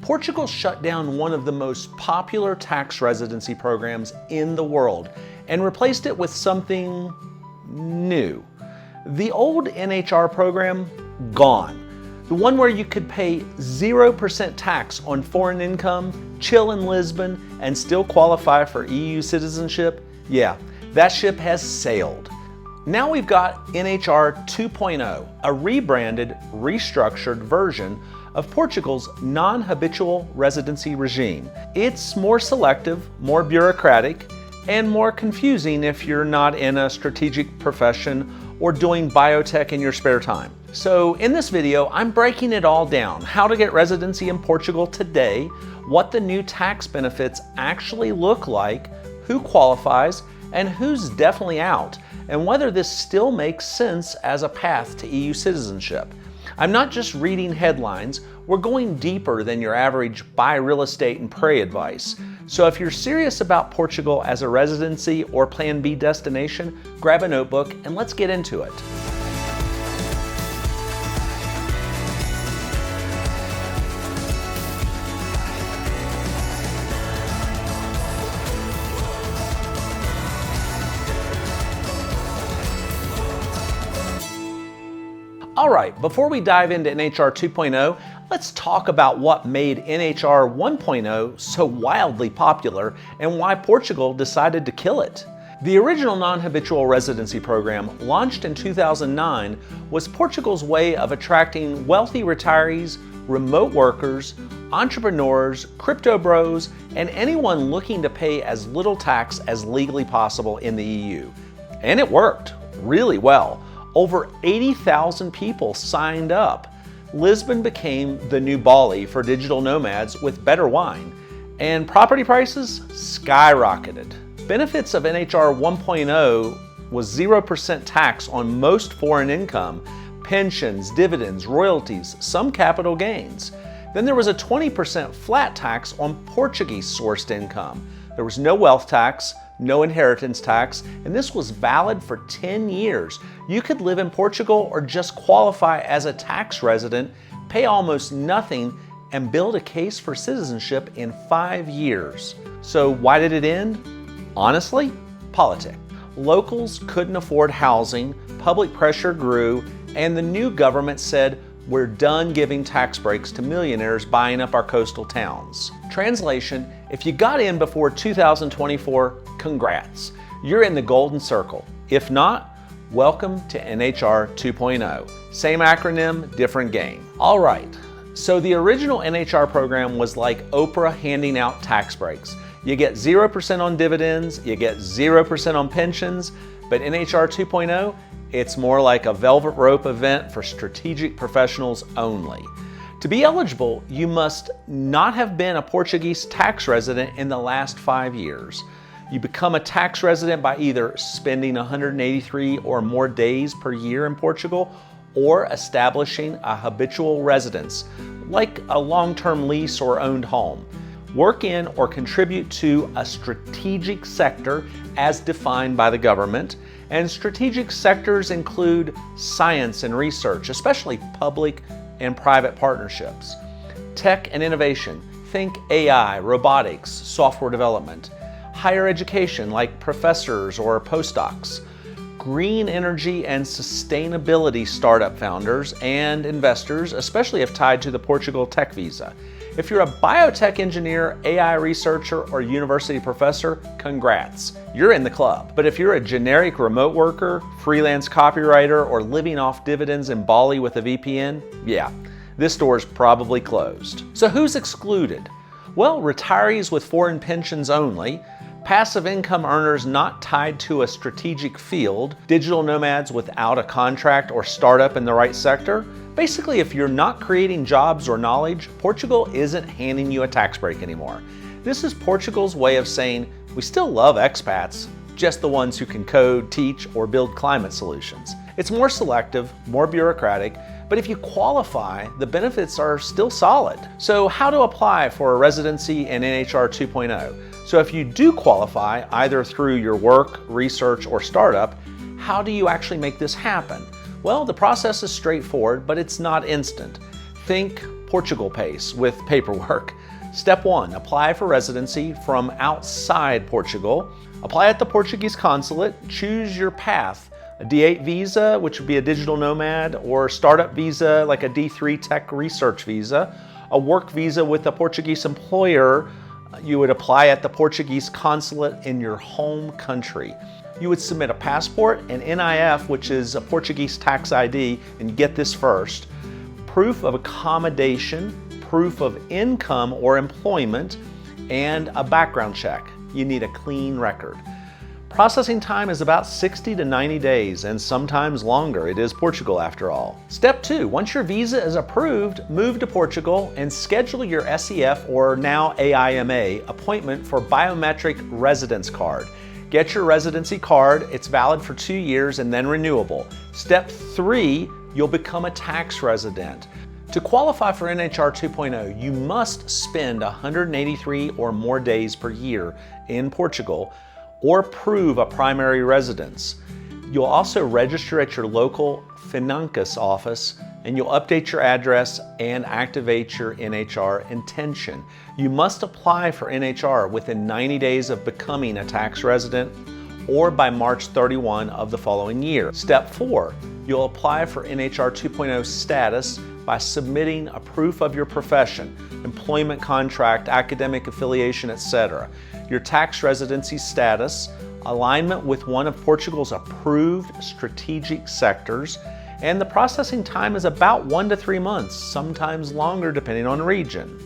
Portugal shut down one of the most popular tax residency programs in the world and replaced it with something new. The old NHR program, gone. The one where you could pay 0% tax on foreign income, chill in Lisbon, and still qualify for EU citizenship, yeah, that ship has sailed. Now we've got NHR 2.0, a rebranded, restructured version of Portugal's non-habitual residency regime. It's more selective, more bureaucratic, and more confusing if you're not in a strategic profession or doing biotech in your spare time. So in this video, I'm breaking it all down: how to get residency in Portugal today, what the new tax benefits actually look like, who qualifies, and who's definitely out, and whether this still makes sense as a path to EU citizenship. I'm not just reading headlines, we're going deeper than your average buy real estate and pray advice. So if you're serious about Portugal as a residency or Plan B destination, grab a notebook and let's get into it. All right, before we dive into NHR 2.0, let's talk about what made NHR 1.0 so wildly popular and why Portugal decided to kill it. The original non-habitual residency program, launched in 2009, was Portugal's way of attracting wealthy retirees, remote workers, entrepreneurs, crypto bros, and anyone looking to pay as little tax as legally possible in the EU. And it worked really well. Over 80,000 people signed up. Lisbon became the new Bali for digital nomads with better wine, and property prices skyrocketed. Benefits of NHR 1.0 was 0% tax on most foreign income, pensions, dividends, royalties, some capital gains. Then there was a 20% flat tax on Portuguese-sourced income. There was no wealth tax, no inheritance tax, and this was valid for 10 years. You could live in Portugal or just qualify as a tax resident, pay almost nothing, and build a case for citizenship in 5 years. So why did it end? Honestly, politics. Locals couldn't afford housing, public pressure grew, and the new government said, "We're done giving tax breaks to millionaires buying up our coastal towns." Translation: if you got in before 2024, congrats. You're in the golden circle. If not, welcome to NHR 2.0. Same acronym, different game. All right, so the original NHR program was like Oprah handing out tax breaks. You get 0% on dividends, you get 0% on pensions, but NHR 2.0, it's more like a velvet rope event for strategic professionals only. To be eligible, you must not have been a Portuguese tax resident in the last 5 years. You become a tax resident by either spending 183 or more days per year in Portugal or establishing a habitual residence, like a long-term lease or owned home. Work in or contribute to a strategic sector as defined by the government, and strategic sectors include science and research, especially public and private partnerships. Tech and innovation, think AI, robotics, software development. Higher education like professors or postdocs. Green energy and sustainability startup founders and investors, especially if tied to the Portugal Tech Visa. If you're a biotech engineer, AI researcher, or university professor, congrats, you're in the club. But if you're a generic remote worker, freelance copywriter, or living off dividends in Bali with a VPN, yeah, this door's probably closed. So who's excluded? Well, retirees with foreign pensions only, passive income earners not tied to a strategic field, digital nomads without a contract or startup in the right sector. Basically, if you're not creating jobs or knowledge, Portugal isn't handing you a tax break anymore. This is Portugal's way of saying, we still love expats, just the ones who can code, teach, or build climate solutions. It's more selective, more bureaucratic, but if you qualify, the benefits are still solid. So how to apply for a residency in NHR 2.0? So if you do qualify, either through your work, research, or startup, how do you actually make this happen? Well, the process is straightforward, but it's not instant. Think Portugal pace with paperwork. Step 1, apply for residency from outside Portugal. Apply at the Portuguese consulate, choose your path. A D8 visa, which would be a digital nomad, or startup visa like a D3 tech research visa. A work visa with a Portuguese employer, you would apply at the Portuguese consulate in your home country. You would submit a passport, an NIF, which is a Portuguese tax ID, and you get this first. Proof of accommodation, proof of income or employment, and a background check. You need a clean record. Processing time is about 60 to 90 days, and sometimes longer. It is Portugal after all. Step 2, once your visa is approved, move to Portugal and schedule your SEF, or now AIMA, appointment for biometric residence card. Get your residency card. It's valid for 2 years and then renewable. Step 3, you'll become a tax resident. To qualify for NHR 2.0, you must spend 183 or more days per year in Portugal or prove a primary residence. You'll also register at your local Financas office, and you'll update your address and activate your NHR intention. You must apply for NHR within 90 days of becoming a tax resident or by March 31 of the following year. Step 4, you'll apply for NHR 2.0 status by submitting a proof of your profession, employment contract, academic affiliation, etc., your tax residency status, alignment with one of Portugal's approved strategic sectors, and the processing time is about 1 to 3 months, sometimes longer depending on region.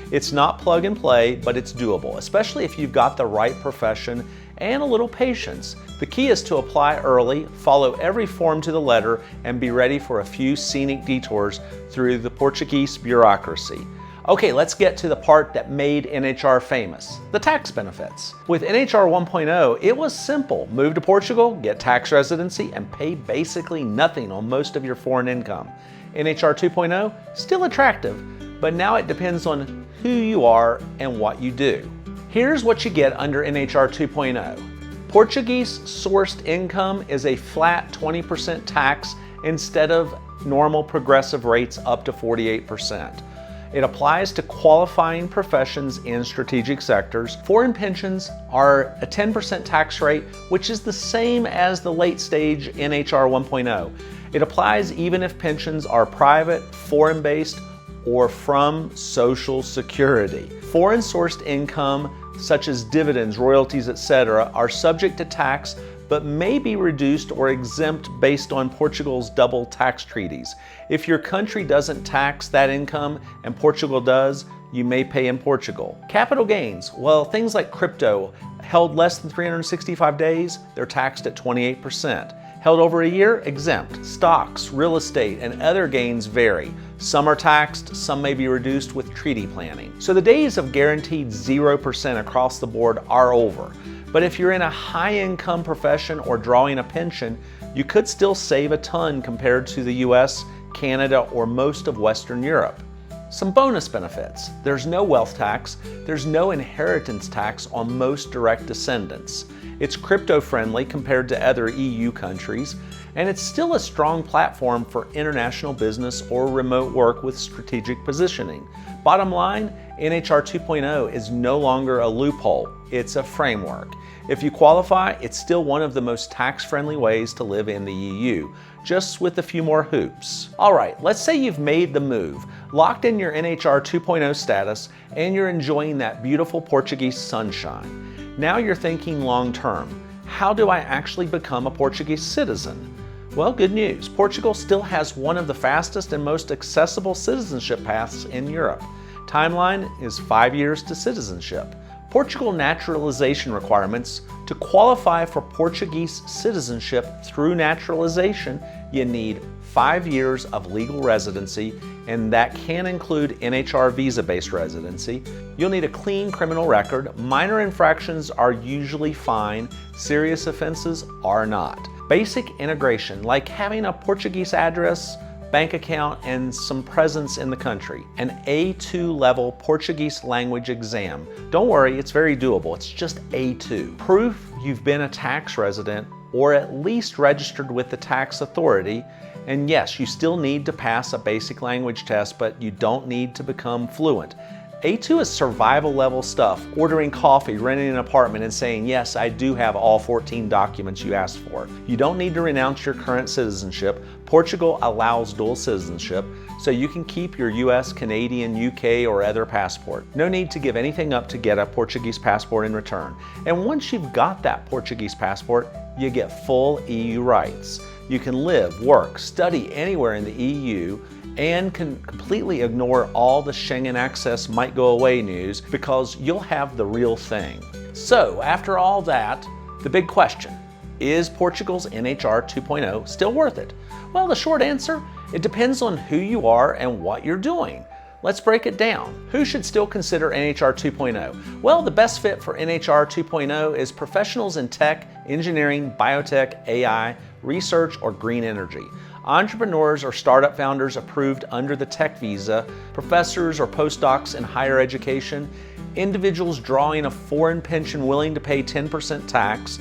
It's not plug and play, but it's doable, especially if you've got the right profession and a little patience. The key is to apply early, follow every form to the letter, and be ready for a few scenic detours through the Portuguese bureaucracy. Okay, let's get to the part that made NHR famous, the tax benefits. With NHR 1.0, it was simple. Move to Portugal, get tax residency, and pay basically nothing on most of your foreign income. NHR 2.0, still attractive, but now it depends on who you are and what you do. Here's what you get under NHR 2.0. Portuguese sourced income is a flat 20% tax instead of normal progressive rates up to 48%. It applies to qualifying professions in strategic sectors. Foreign pensions are a 10% tax rate, which is the same as the late stage NHR 1.0. It applies even if pensions are private, foreign-based, or from Social Security. Foreign sourced income, such as dividends, royalties, etc., are subject to tax but may be reduced or exempt based on Portugal's double tax treaties. If your country doesn't tax that income and Portugal does, you may pay in Portugal. Capital gains, well, things like crypto, held less than 365 days, they're taxed at 28%. Held over a year, exempt. Stocks, real estate, and other gains vary. Some are taxed, some may be reduced with treaty planning. So the days of guaranteed 0% across the board are over. But if you're in a high-income profession or drawing a pension, you could still save a ton compared to the US, Canada, or most of Western Europe. Some bonus benefits. There's no wealth tax. There's no inheritance tax on most direct descendants. It's crypto-friendly compared to other EU countries, and it's still a strong platform for international business or remote work with strategic positioning. Bottom line, NHR 2.0 is no longer a loophole, it's a framework. If you qualify, it's still one of the most tax-friendly ways to live in the EU, just with a few more hoops. All right, let's say you've made the move, locked in your NHR 2.0 status, and you're enjoying that beautiful Portuguese sunshine. Now you're thinking long-term. How do I actually become a Portuguese citizen? Well, good news. Portugal still has one of the fastest and most accessible citizenship paths in Europe. Timeline is 5 years to citizenship. Portugal naturalization requirements: to qualify for Portuguese citizenship through naturalization, you need 5 years of legal residency, and that can include NHR visa-based residency. You'll need a clean criminal record. Minor infractions are usually fine. Serious offenses are not. Basic integration, like having a Portuguese address, bank account, and some presence in the country. An A2 level Portuguese language exam. Don't worry, it's very doable. It's just A2. Proof you've been a tax resident or at least registered with the tax authority, And yes, you still need to pass a basic language test, but you don't need to become fluent. A2 is survival level stuff, ordering coffee, renting an apartment, and saying, yes, I do have all 14 documents you asked for. You don't need to renounce your current citizenship. Portugal allows dual citizenship, so you can keep your US, Canadian, UK, or other passport. No need to give anything up to get a Portuguese passport in return. And once you've got that Portuguese passport, you get full EU rights. You can live, work, study anywhere in the EU, and can completely ignore all the Schengen access might go away news because you'll have the real thing. So after all that, the big question, is Portugal's NHR 2.0 still worth it? Well, the short answer, it depends on who you are and what you're doing. Let's break it down. Who should still consider NHR 2.0? Well, the best fit for NHR 2.0 is professionals in tech, engineering, biotech, AI, research, or green energy. Entrepreneurs or startup founders approved under the tech visa, professors or postdocs in higher education, individuals drawing a foreign pension willing to pay 10% tax,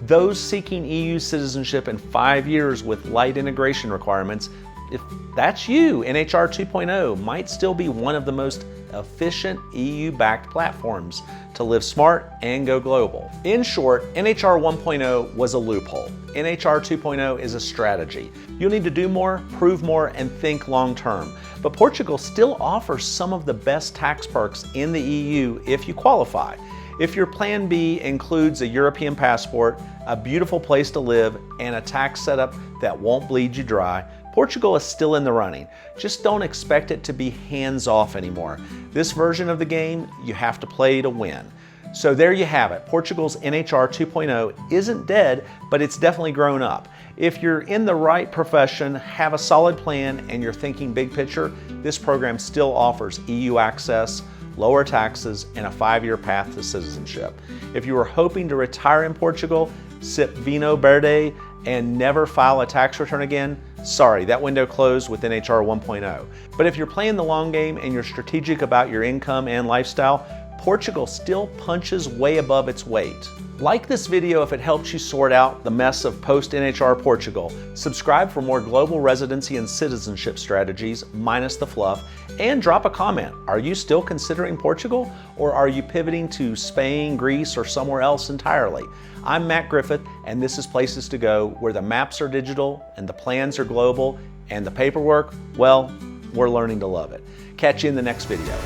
those seeking EU citizenship in 5 years with light integration requirements. If that's you, NHR 2.0 might still be one of the most efficient EU-backed platforms to live smart and go global. In short, NHR 1.0 was a loophole. NHR 2.0 is a strategy. You'll need to do more, prove more, and think long-term. But Portugal still offers some of the best tax perks in the EU if you qualify. If your plan B includes a European passport, a beautiful place to live, and a tax setup that won't bleed you dry, Portugal is still in the running. Just don't expect it to be hands-off anymore. This version of the game, you have to play to win. So there you have it. Portugal's NHR 2.0 isn't dead, but it's definitely grown up. If you're in the right profession, have a solid plan, and you're thinking big picture, this program still offers EU access, lower taxes, and a 5-year path to citizenship. If you are hoping to retire in Portugal, sip vino verde, and never file a tax return again, sorry, that window closed with NHR 1.0. But if you're playing the long game and you're strategic about your income and lifestyle, Portugal still punches way above its weight. Like this video if it helps you sort out the mess of post-NHR Portugal. Subscribe for more global residency and citizenship strategies, minus the fluff, and drop a comment. Are you still considering Portugal, or are you pivoting to Spain, Greece, or somewhere else entirely? I'm Matt Griffith, and this is Places to Go, where the maps are digital, and the plans are global, and the paperwork, well, we're learning to love it. Catch you in the next video.